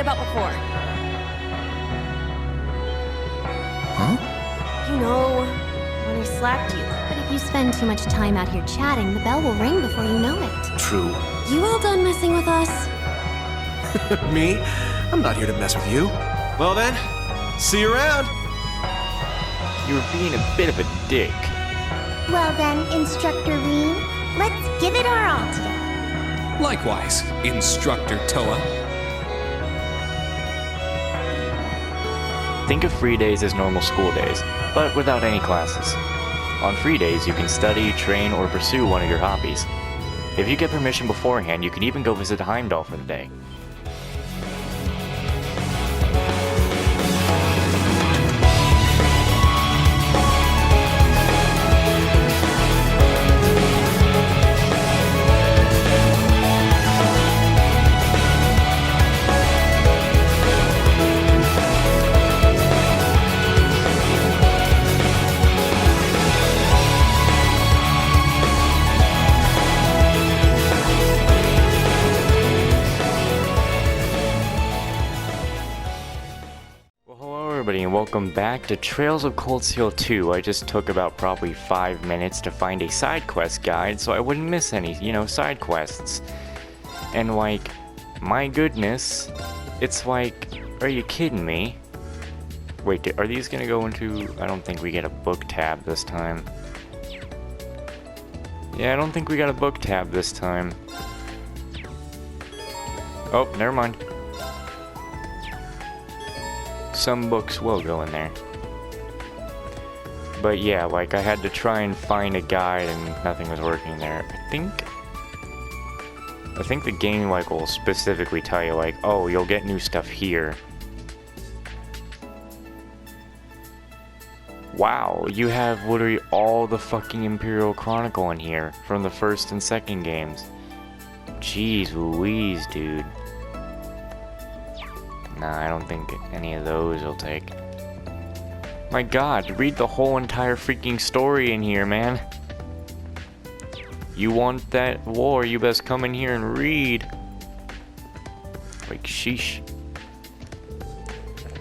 about before. Huh? You know, when I slapped you. But if you spend too much time out here chatting, the bell will ring before you know it. True. You all done messing with us? Me? I'm not here to mess with you. Well then, see you around. You're being a bit of a dick. Well then, Instructor Reen, let's give it our all today. Likewise, Instructor Toa. Think of free days as normal school days, but without any classes. On free days, you can study, train, or pursue one of your hobbies. If you get permission beforehand, you can even go visit Heimdall for the day. And welcome back to Trails of Cold Steel 2. I just took about probably 5 minutes to find a side quest guide so I wouldn't miss any, side quests. And like, my goodness, it's like, are you kidding me? Wait, are these gonna go into, I don't think we get a book tab this time. Yeah, I don't think we got a book tab this time. Oh, never mind. Some books will go in there. But yeah, like I had to try and find a guide and nothing was working there. I think the game like will specifically tell you like, oh, you'll get new stuff here. Wow, you have literally all the fucking Imperial Chronicle in here from the first and second games. Jeez Louise, dude. Nah, I don't think any of those will take. My god, read the whole entire freaking story in here, man. You want that lore, you best come in here and read. Like, sheesh.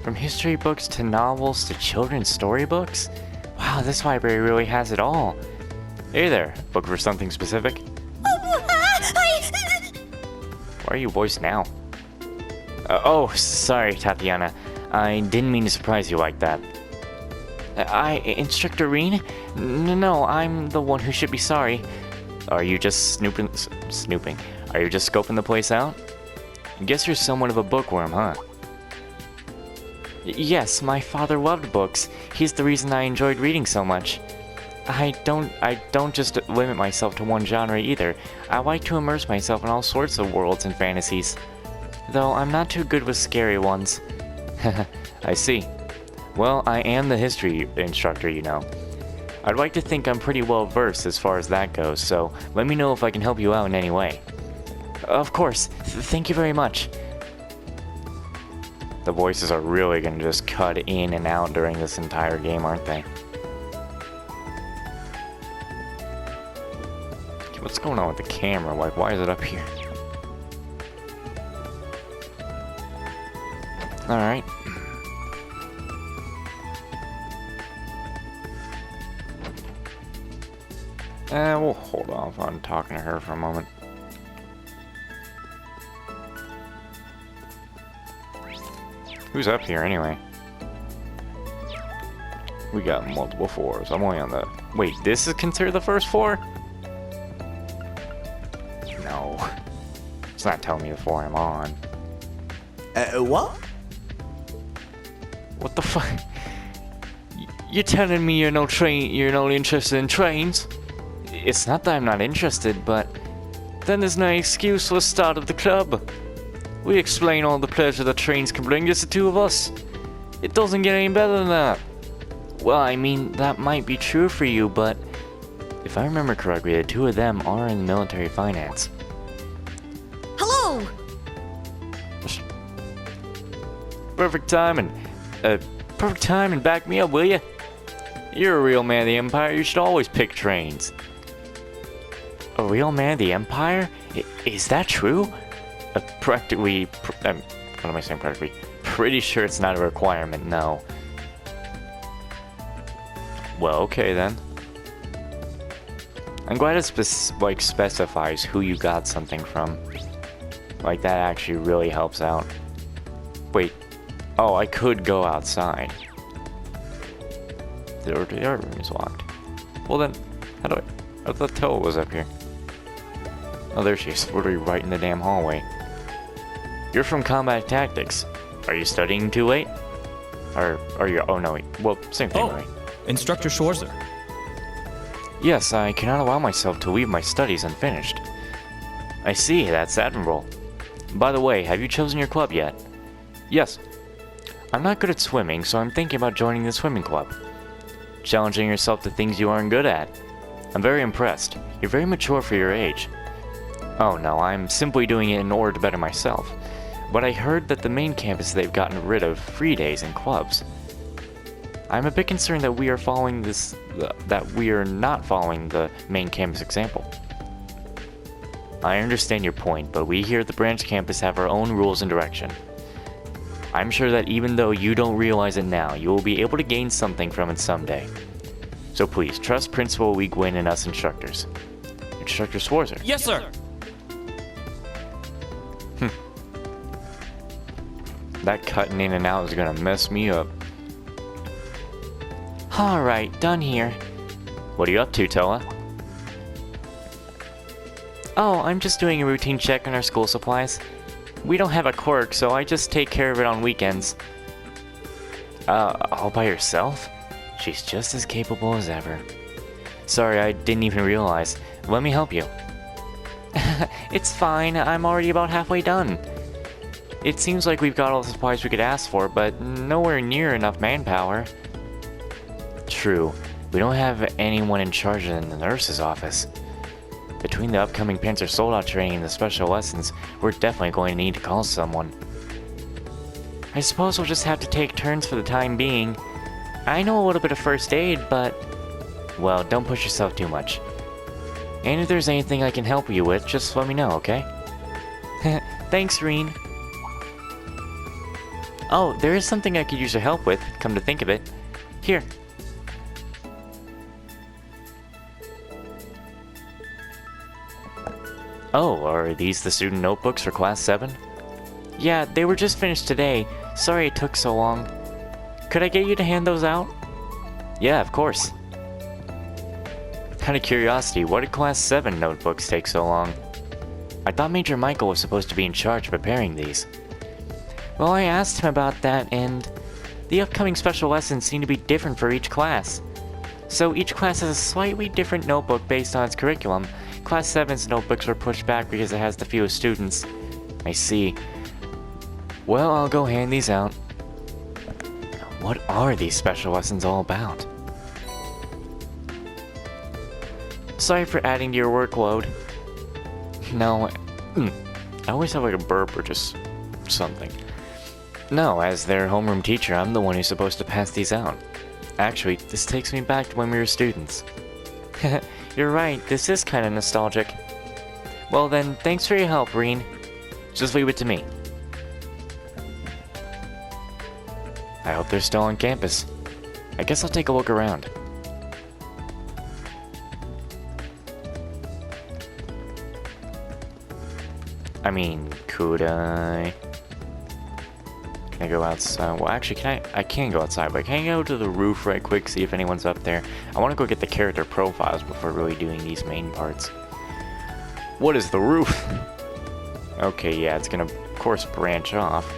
From history books to novels to children's storybooks? Wow, this library really has it all. Hey there, book for something specific? Why are you voiced now? Oh, sorry, Tatiana. I didn't mean to surprise you like that. Instructor Reen? No, I'm the one who should be sorry. Are you just snooping? Are you just scoping the place out? Guess you're somewhat of a bookworm, huh? Yes, my father loved books. He's the reason I enjoyed reading so much. I don't just limit myself to one genre either. I like to immerse myself in all sorts of worlds and fantasies. Though I'm not too good with scary ones. I see. Well, I am the history instructor, you know. I'd like to think I'm pretty well versed as far as that goes, so let me know if I can help you out in any way. Of course. Thank you very much. The voices are really gonna just cut in and out during this entire game, aren't they? What's going on with the camera? Like, why is it up here? Alright. We'll hold off on talking to her for a moment. Who's up here anyway? We got multiple floors. I'm only on the... Wait, this is considered the first floor? No. It's not telling me the floor I'm on. What? What the fuck? You're telling me you're not interested in trains? It's not that I'm not interested, but then there's no excuse for the start of the club. We explain all the pleasure that trains can bring, just the two of us. It doesn't get any better than that. Well, I mean, that might be true for you, but if I remember correctly, the two of them are in military finance. Hello! Perfect timing. Perfect timing. Back me up, will you? You're a real man of the Empire. You should always pick trains. A real man of the Empire? Is that true? What am I saying, practically? Pretty sure it's not a requirement, no. Well, okay then. I'm glad it specifies who you got something from. Like, that actually really helps out. Wait. Oh, I could go outside. The art room is locked. Well then, I thought Toa was up here. Oh, there she is. Literally right in the damn hallway. You're from Combat Tactics. Are you studying too late? Or are you... Oh, no, wait. Well, same thing, right? Instructor Schwarzer. Yes, I cannot allow myself to leave my studies unfinished. I see, that's admirable. By the way, have you chosen your club yet? Yes. I'm not good at swimming, so I'm thinking about joining the swimming club. Challenging yourself to things you aren't good at. I'm very impressed. You're very mature for your age. Oh no, I'm simply doing it in order to better myself. But I heard that the main campus they've gotten rid of free days and clubs. I'm a bit concerned that we are following not following the main campus example. I understand your point, but we here at the branch campus have our own rules and direction. I'm sure that even though you don't realize it now, you will be able to gain something from it someday. So please, trust Principal Wigwin and us instructors. Instructor Schwarzer. Yes, sir. That cutting in and out is gonna mess me up. Alright, done here. What are you up to, Toa? Oh, I'm just doing a routine check on our school supplies. We don't have a quirk, so I just take care of it on weekends. All by yourself? She's just as capable as ever. Sorry, I didn't even realize. Let me help you. It's fine, I'm already about halfway done. It seems like we've got all the supplies we could ask for, but nowhere near enough manpower. True, we don't have anyone in charge in the nurse's office. Between the upcoming Panzer Soldat training and the special lessons, we're definitely going to need to call someone. I suppose we'll just have to take turns for the time being. I know a little bit of first aid, but... Well, don't push yourself too much. And if there's anything I can help you with, just let me know, okay? Thanks, Reen. Oh, there is something I could use your help with, come to think of it. Here. Oh, are these the student notebooks for Class 7? Yeah, they were just finished today. Sorry it took so long. Could I get you to hand those out? Yeah, of course. Out of curiosity, why did Class 7 notebooks take so long? I thought Major Michael was supposed to be in charge of preparing these. Well, I asked him about that, and the upcoming special lessons seem to be different for each class. So each class has a slightly different notebook based on its curriculum. Class 7's notebooks were pushed back because it has the fewest students. I see. Well, I'll go hand these out. What are these special lessons all about? Sorry for adding to your workload. No, I always have like a burp or just something. No, as their homeroom teacher, I'm the one who's supposed to pass these out. Actually, this takes me back to when we were students. You're right, this is kinda nostalgic. Well then, thanks for your help, Reen. Just leave it to me. I hope they're still on campus. I guess I'll take a look around. I mean, could I... Can I go outside? Well, actually, I can go outside, but can I go to the roof right quick, see if anyone's up there? I want to go get the character profiles before really doing these main parts. What is the roof? Okay, yeah, it's gonna, of course, branch off.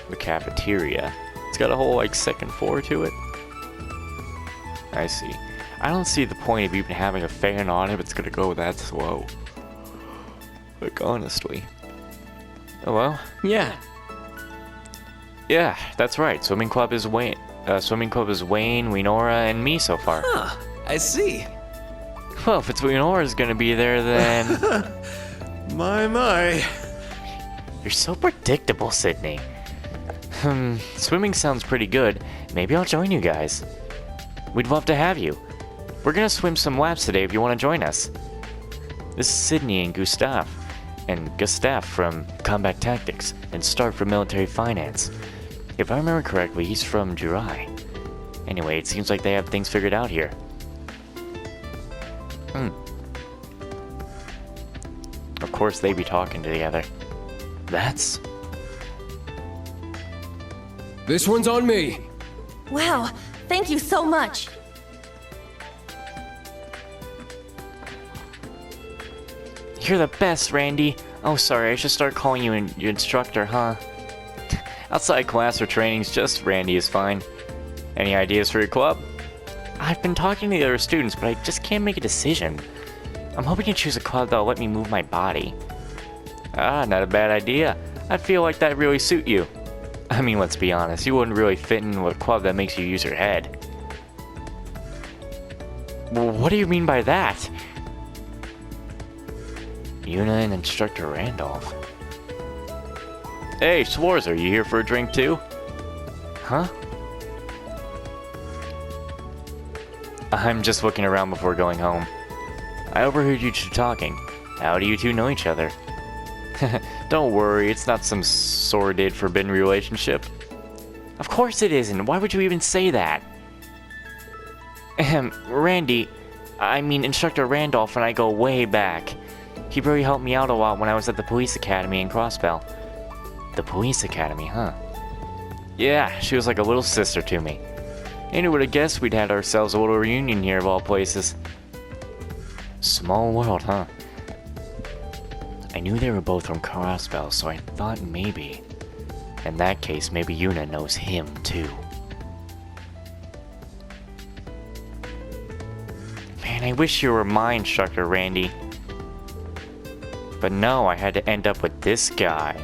The cafeteria. It's got a whole, like, second floor to it. I see. I don't see the point of even having a fan on if it's gonna go that slow. Like, honestly. Hello? Yeah. Yeah, that's right. Swimming club is Wayne, Winora, and me so far. Huh, I see. Well, if it's Winora's gonna be there, then... My. You're so predictable, Sydney. Swimming sounds pretty good. Maybe I'll join you guys. We'd love to have you. We're gonna swim some laps today if you want to join us. This is Sydney and Gustav. and Gustav from Combat Tactics, and Stark from Military Finance. If I remember correctly, he's from Jurai. Anyway, it seems like they have things figured out here. Of course, they be talking together. That's... This one's on me. Wow, thank you so much. You're the best, Randy. Oh, sorry, I should start calling you your instructor, huh? Outside class or trainings, just Randy is fine. Any ideas for your club? I've been talking to the other students, but I just can't make a decision. I'm hoping to choose a club that'll let me move my body. Ah, not a bad idea. I feel like that'd really suit you. I mean, let's be honest, you wouldn't really fit in with a club that makes you use your head. Well, what do you mean by that? Yuna and Instructor Randolph. Hey, Schwarzer, you here for a drink too? Huh? I'm just looking around before going home. I overheard you two talking. How do you two know each other? Don't worry, it's not some sordid, forbidden relationship. Of course it isn't. Why would you even say that? Randy, I mean Instructor Randolph and I go way back. He really helped me out a lot when I was at the police academy in Crossbell. The police academy, huh? Yeah, she was like a little sister to me. And who would have guessed we'd had ourselves a little reunion here of all places. Small world, huh? I knew they were both from Crossbell, so I thought maybe... In that case, maybe Yuna knows him, too. Man, I wish you were my instructor, Randy. But no, I had to end up with this guy.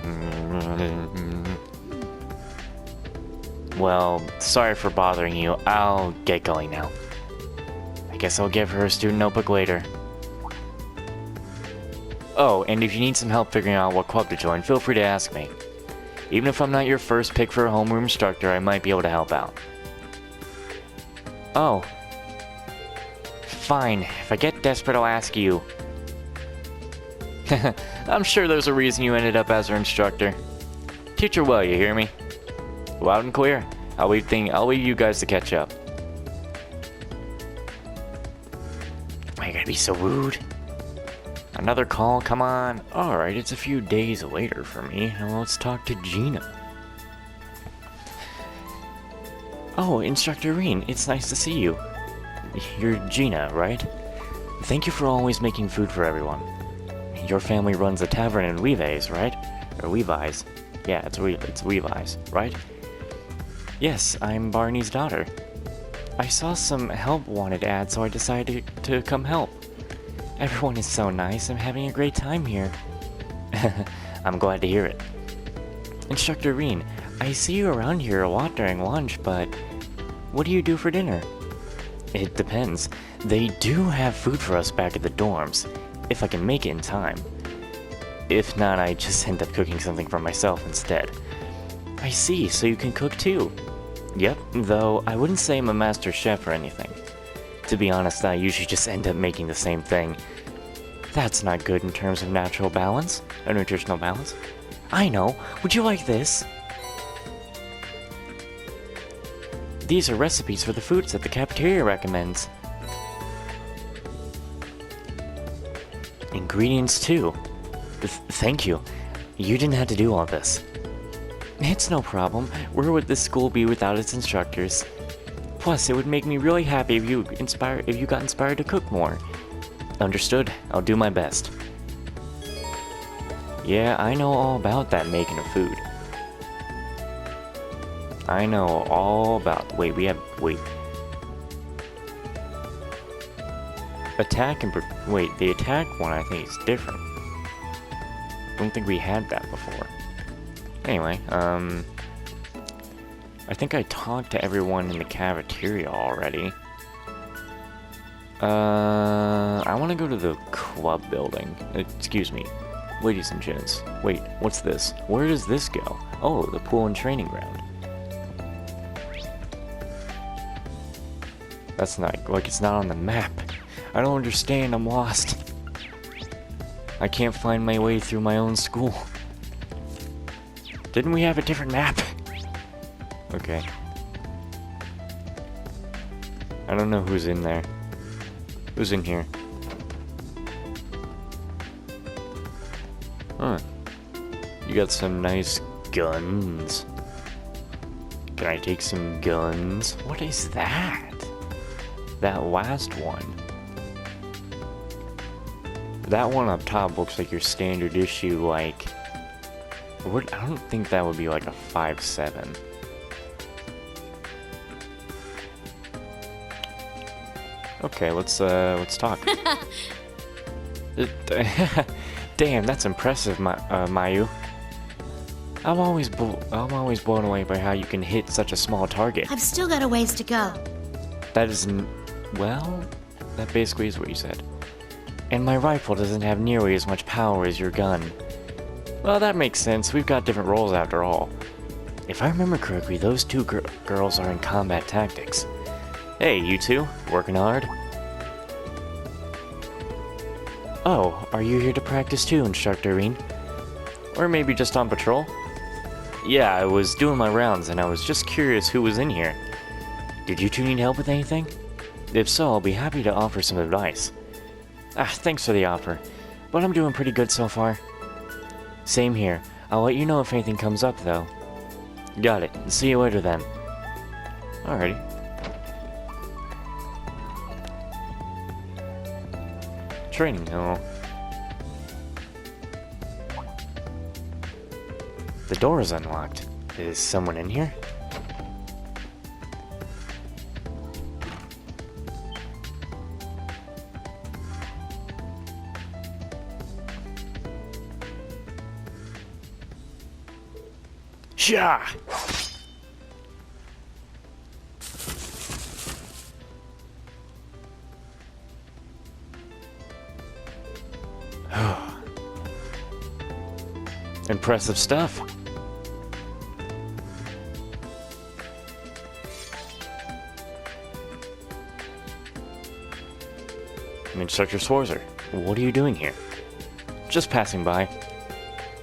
Well, sorry for bothering you. I'll get going now. I guess I'll give her a student notebook later. Oh, and if you need some help figuring out what club to join, feel free to ask me. Even if I'm not your first pick for a homeroom instructor, I might be able to help out. Oh. Fine, if I get desperate, I'll ask you. I'm sure there's a reason you ended up as her instructor. Teach her well, you hear me? Loud and clear. I'll leave you guys to catch up. Why you gotta be so rude? Another call, come on. Alright, it's a few days later for me. Now let's talk to Gina. Oh, Instructor Reen, it's nice to see you. You're Gina, right? Thank you for always making food for everyone. Your family runs a tavern in Levi's, right? Or Levi's. Yeah, it's Levi's, right? Yes, I'm Barney's daughter. I saw some help wanted ads, so I decided to come help. Everyone is so nice. I'm having a great time here. I'm glad to hear it. Instructor Reen, I see you around here a lot during lunch, but what do you do for dinner? It depends. They do have food for us back at the dorms, if I can make it in time. If not, I just end up cooking something for myself instead. I see, so you can cook too. Yep, though I wouldn't say I'm a master chef or anything. To be honest, I usually just end up making the same thing. That's not good in terms of natural balance, or nutritional balance. I know, would you like this? These are recipes for the foods that the cafeteria recommends. Ingredients too. Thank you. You didn't have to do all this. It's no problem. Where would this school be without its instructors? Plus, it would make me really happy if you got inspired to cook more. Understood. I'll do my best. Yeah, I know all about that making of food. I know all about... Wait. Attack and... Wait, the attack one I think is different. Don't think we had that before. Anyway, I think I talked to everyone in the cafeteria already. I want to go to the club building. Excuse me, ladies and gents. Wait, what's this? Where does this go? Oh, the pool and training ground. That's not, like, it's not on the map. I don't understand, I'm lost. I can't find my way through my own school. Didn't we have a different map? Okay. I don't know who's in there. Who's in here? Huh. You got some nice guns. Can I take some guns? What is that? That last one. That one up top looks like your standard issue, like... What? I don't think that would be like a 5.7. Okay, let's talk. Damn, that's impressive, Mayu. I'm always blown away by how you can hit such a small target. I've still got a ways to go. That is, well, that basically is what you said. And my rifle doesn't have nearly as much power as your gun. Well, that makes sense. We've got different roles after all. If I remember correctly, those two girls are in combat tactics. Hey, you two, working hard? Oh, are you here to practice too, Instructor Reen? Or maybe just on patrol? Yeah, I was doing my rounds and I was just curious who was in here. Did you two need help with anything? If so, I'll be happy to offer some advice. Thanks for the offer, but I'm doing pretty good so far. Same here. I'll let you know if anything comes up, though. Got it. See you later, then. Alrighty. Training hall. The door is unlocked. Is someone in here? Sha! Impressive stuff. Instructor Schwarzer, what are you doing here? Just passing by.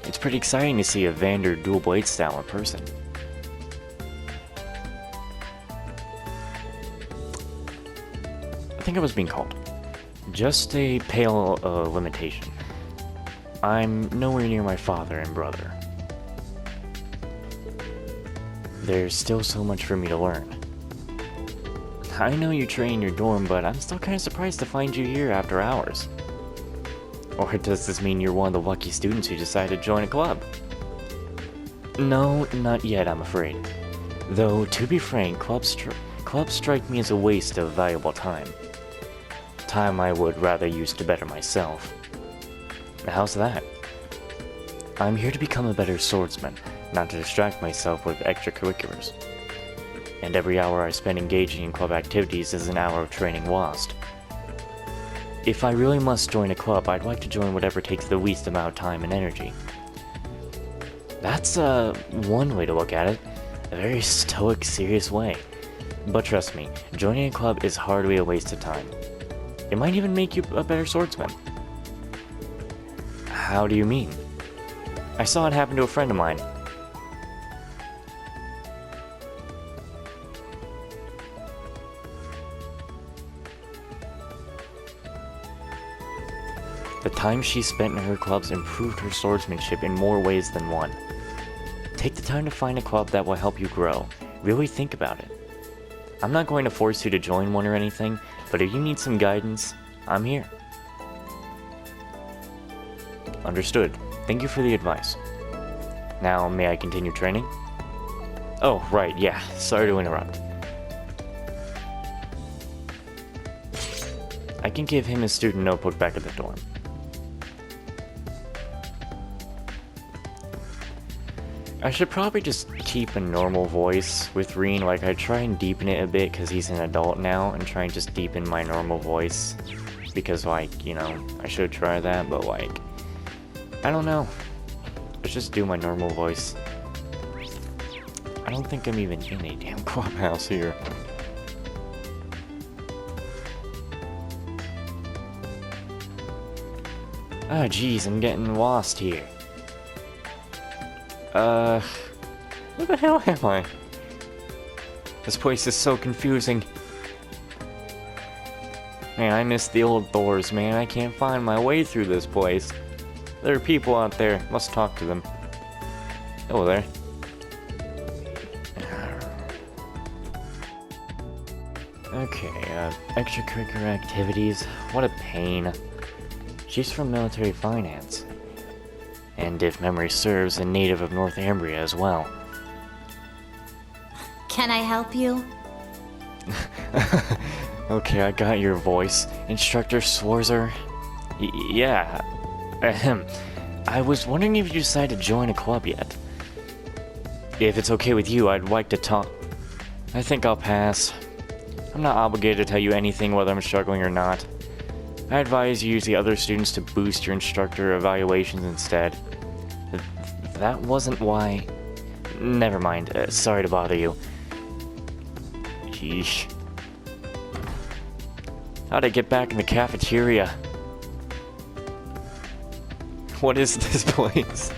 It's pretty exciting to see a Vander dual blade style in person. I think I was being called. Just a pale limitation. I'm nowhere near my father and brother. There's still so much for me to learn. I know you train in your dorm, but I'm still kind of surprised to find you here after hours. Or does this mean you're one of the lucky students who decided to join a club? No, not yet, I'm afraid. Though, to be frank, clubs strike me as a waste of valuable time. Time I would rather use to better myself. How's that? I'm here to become a better swordsman, not to distract myself with extracurriculars. And every hour I spend engaging in club activities is an hour of training lost. If I really must join a club, I'd like to join whatever takes the least amount of time and energy. That's one way to look at it. A very stoic, serious way. But trust me, joining a club is hardly a waste of time. It might even make you a better swordsman. How do you mean? I saw it happen to a friend of mine. The time she spent in her clubs improved her swordsmanship in more ways than one. Take the time to find a club that will help you grow. Really think about it. I'm not going to force you to join one or anything, but if you need some guidance, I'm here. Understood. Thank you for the advice. Now, may I continue training? Oh, right, yeah. Sorry to interrupt. I can give him his student notebook back at the dorm. I should probably just keep a normal voice with Reen. Like, I try and deepen it a bit because he's an adult now, and try and just deepen my normal voice. Because, like, you know, I should try that, but, like, I don't know. Let's just do my normal voice. I don't think I'm even in a damn clubhouse here. Oh, jeez, I'm getting lost here. Where the hell am I? This place is so confusing. Man, I miss the old doors, man. I can't find my way through this place. There are people out there. Must talk to them. Hello there. Okay, extracurricular activities. What a pain. She's from military finance. And if memory serves, a native of Northumbria as well. Can I help you? Okay, I got your voice. Instructor Schwarzer? Yeah. Ahem. I was wondering if you decided to join a club yet. If it's okay with you, I'd like to talk. I think I'll pass. I'm not obligated to tell you anything whether I'm struggling or not. I advise you use the other students to boost your instructor evaluations instead. That wasn't why... Never mind. Sorry to bother you. Sheesh. How'd I get back in the cafeteria? What is this place?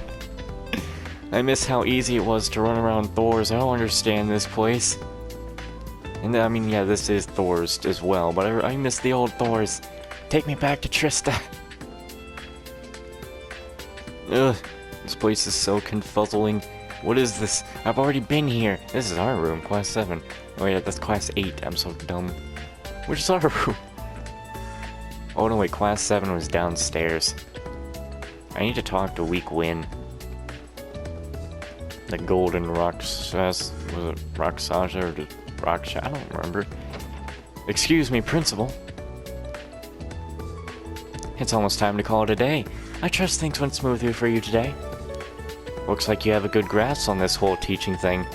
I miss how easy it was to run around Thor's. I don't understand this place. And I mean, yeah, this is Thor's as well, but I miss the old Thor's. Take me back to Trista. Ugh, this place is so confuzzling. What is this? I've already been here. This is our room, class 7. Oh yeah, that's class 8. I'm so dumb. Which is our room? Oh no, wait, class 7 was downstairs. I need to talk to Weak Win. The Golden Roxas, was it Roxaja or Roxha? I don't remember. Excuse me, Principal. It's almost time to call it a day. I trust things went smoothly for you today. Looks like you have a good grasp on this whole teaching thing.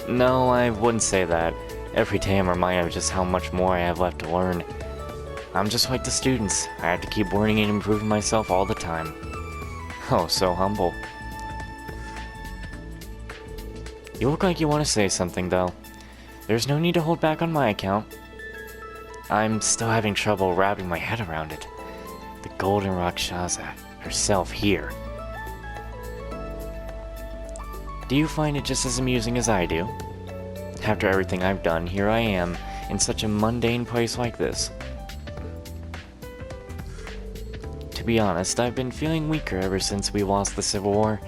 No, I wouldn't say that. Every day I'm reminded of just how much more I have left to learn. I'm just like the students. I have to keep learning and improving myself all the time. Oh, so humble. You look like you want to say something, though. There's no need to hold back on my account. I'm still having trouble wrapping my head around it. The Golden Rakshasa herself here. Do you find it just as amusing as I do? After everything I've done, here I am, in such a mundane place like this. To be honest, I've been feeling weaker ever since we lost the Civil War.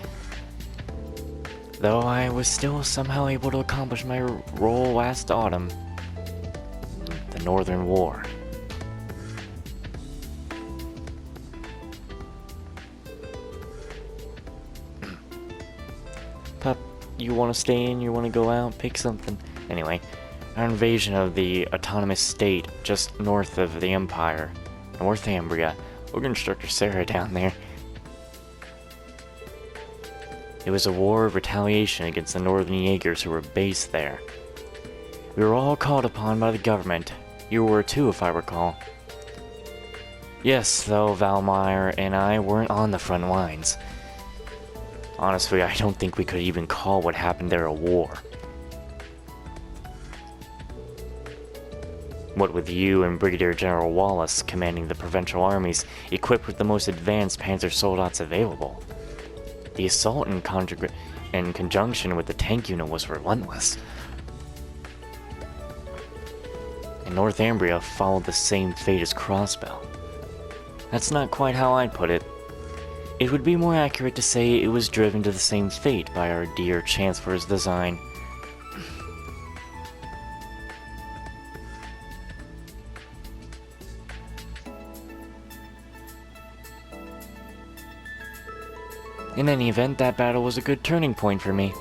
Though I was still somehow able to accomplish my role last autumn. The Northern War. Pup, you want to stay in? You want to go out? Pick something. Anyway, our invasion of the autonomous state just north of the Empire, Northumbria. We're gonna instructor Sarah down there. It was a war of retaliation against the Northern Jaegers who were based there. We were all called upon by the government. You were too, if I recall. Yes, though Valmire and I weren't on the front lines. Honestly, I don't think we could even call what happened there a war. What with you and Brigadier General Wallace commanding the provincial armies equipped with the most advanced Panzer soldats available. The assault in conjunction with the tank unit was relentless. And Northumbria followed the same fate as Crossbell. That's not quite how I'd put it. It would be more accurate to say it was driven to the same fate by our dear Chancellor's design. In any event, that battle was a good turning point for me.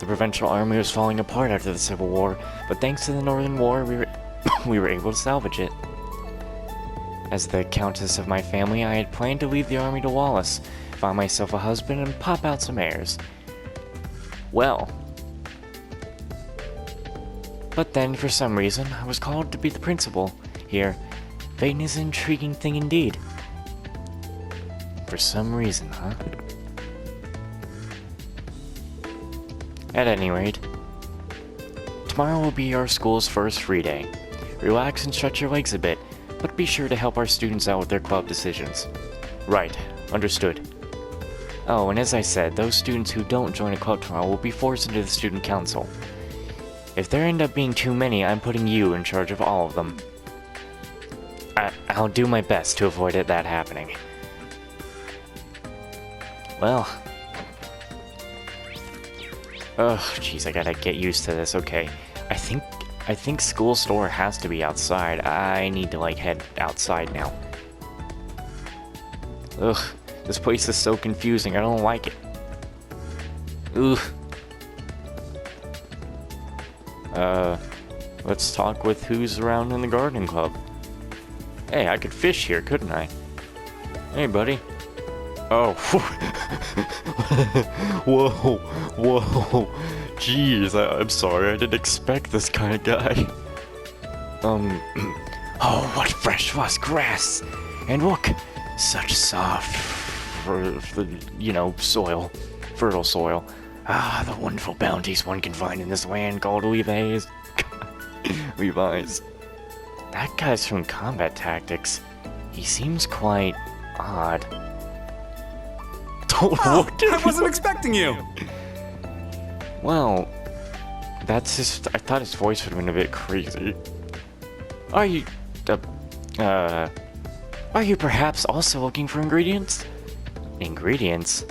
The provincial army was falling apart after the Civil War, but thanks to the Northern War, we were able to salvage it. As the countess of my family, I had planned to leave the army to Wallace, find myself a husband, and pop out some heirs. Well. But then, for some reason, I was called to be the principal here. Fate is an intriguing thing indeed. For some reason, huh? At any rate, tomorrow will be our school's first free day. Relax and stretch your legs a bit, but be sure to help our students out with their club decisions. Right, Understood. Oh, and as I said, those students who don't join a club tomorrow will be forced into the student council. If there end up being too many, I'm putting you in charge of all of them. I'll do my best to avoid that happening. Well. Oh, jeez, I gotta get used to this. Okay, I think school store has to be outside. I need to, like, head outside now. Ugh, this place is so confusing. I don't like it. Ugh. Let's talk with who's around in the garden club. Hey, I could fish here, couldn't I? Hey, buddy. Oh. Whoa. Whoa. Jeez, I'm sorry. I didn't expect this kind of guy. Oh, what fresh was grass. And look, such soft, soil. Fertile soil. Ah, the wonderful bounties one can find in this land called Levi's. Levi's. That guy's from Combat Tactics. He seems quite odd. I wasn't expecting you! Well, that's just... I thought his voice would have been a bit crazy. Are you perhaps also looking for ingredients? Ingredients?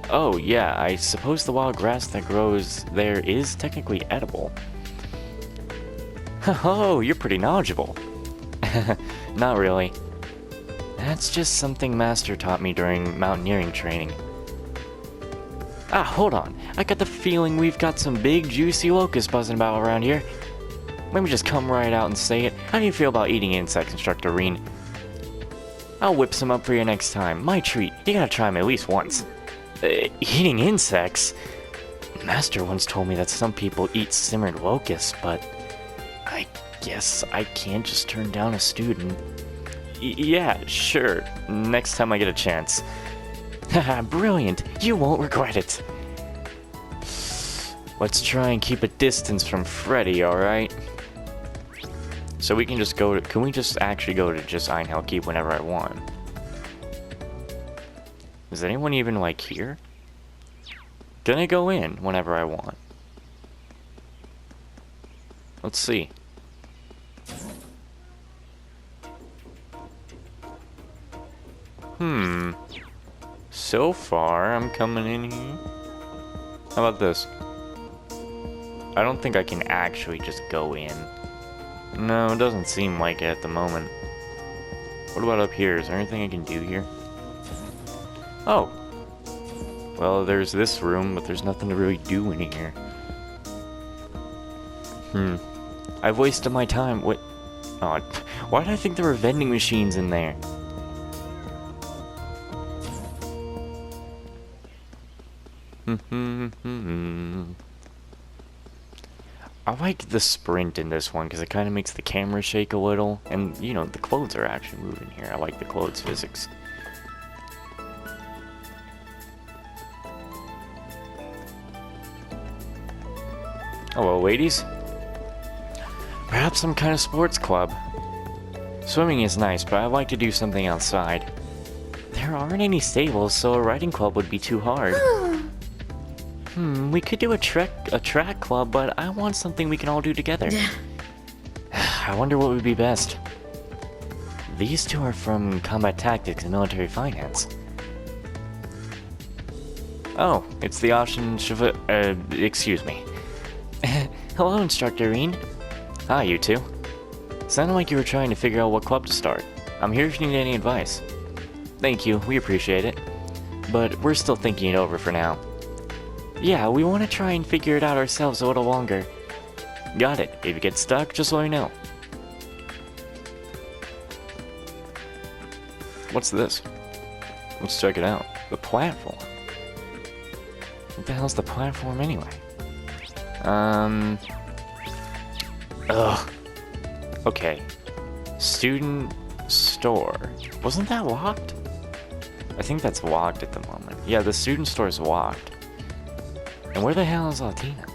Oh, yeah, I suppose the wild grass that grows there is technically edible. Oh, you're pretty knowledgeable. Not really. That's just something Master taught me during mountaineering training. Ah, hold on. I got the feeling we've got some big, juicy locusts buzzing about around here. Let me just come right out and say it. How do you feel about eating insects, Instructor Reen? I'll whip some up for you next time. My treat. You gotta try them at least once. Eating insects? Master once told me that some people eat simmered locusts, but I guess I can't just turn down a student. Yeah, sure. Next time I get a chance. Haha, brilliant. You won't regret it. Let's try and keep a distance from Freddy, alright? So we can just go to... Can we just actually go to just Einhelkeep whenever I want? Is anyone even, like, here? Can I go in whenever I want? Let's see. So far, I'm coming in here. How about this? I don't think I can actually just go in. No, it doesn't seem like it at the moment. What about up here? Is there anything I can do here? Oh. Well, there's this room, but there's nothing to really do in here. I've wasted my time. What? Oh, why did I think there were vending machines in there? I like the sprint in this one because it kind of makes the camera shake a little, and you know, the clothes are actually moving here. I like the clothes physics. Hello, ladies. Perhaps some kind of sports club. Swimming is nice, but I'd like to do something outside. There aren't any stables, so a riding club would be too hard. We could do a track club, but I want something we can all do together. I wonder what would be best. These two are from Combat Tactics and Military Finance. Oh, it's the option excuse me. Hello, Instructor Reen. Hi, you two. Sounded like you were trying to figure out what club to start. I'm here if you need any advice. Thank you, we appreciate it. But we're still thinking it over for now. Yeah, we want to try and figure it out ourselves a little longer. Got it. If you get stuck, just let me know. What's this? Let's check it out. The platform. What the hell's the platform anyway? Ugh. Okay. Student store. Wasn't that locked? I think that's locked at the moment. Yeah, the student store is locked. And where the hell is Latina?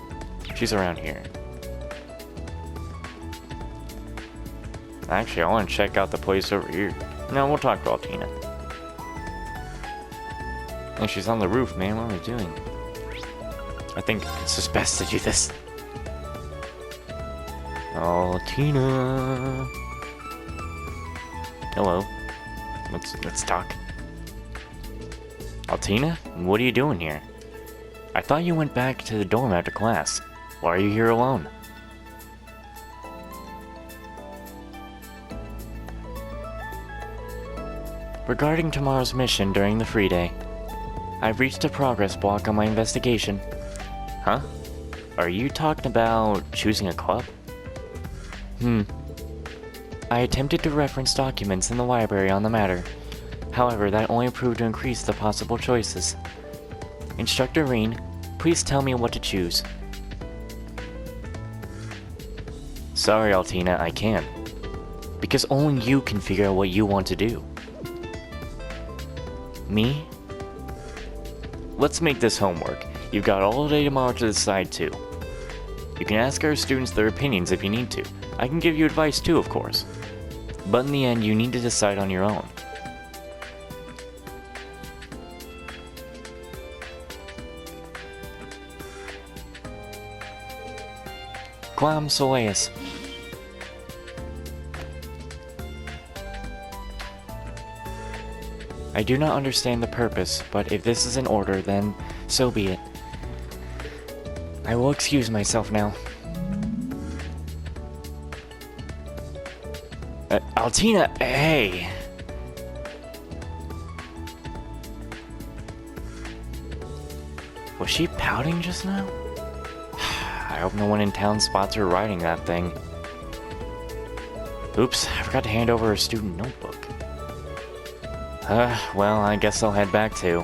She's around here. Actually, I want to check out the place over here. No, we'll talk to Latina. And she's on the roof, man. What are we doing? I think it's just best to do this. Oh, Tina. Hello. Let's talk. Altina, what are you doing here? I thought you went back to the dorm after class. Why are you here alone? Regarding tomorrow's mission during the free day, I've reached a progress block on my investigation. Huh? Are you talking about choosing a club? I attempted to reference documents in the library on the matter. However, that only proved to increase the possible choices. Instructor Reen, please tell me what to choose. Sorry, Altina, I can't. Because only you can figure out what you want to do. Me? Let's make this homework. You've got all day tomorrow to decide too. You can ask our students their opinions if you need to. I can give you advice too, of course. But in the end, you need to decide on your own. Clam Soleus. I do not understand the purpose, but if this is an order, then so be it. I will excuse myself now. Altina, hey! Was she pouting just now? I hope no one in town spots her riding that thing. Oops, I forgot to hand over her student notebook. Well, I guess I'll head back too.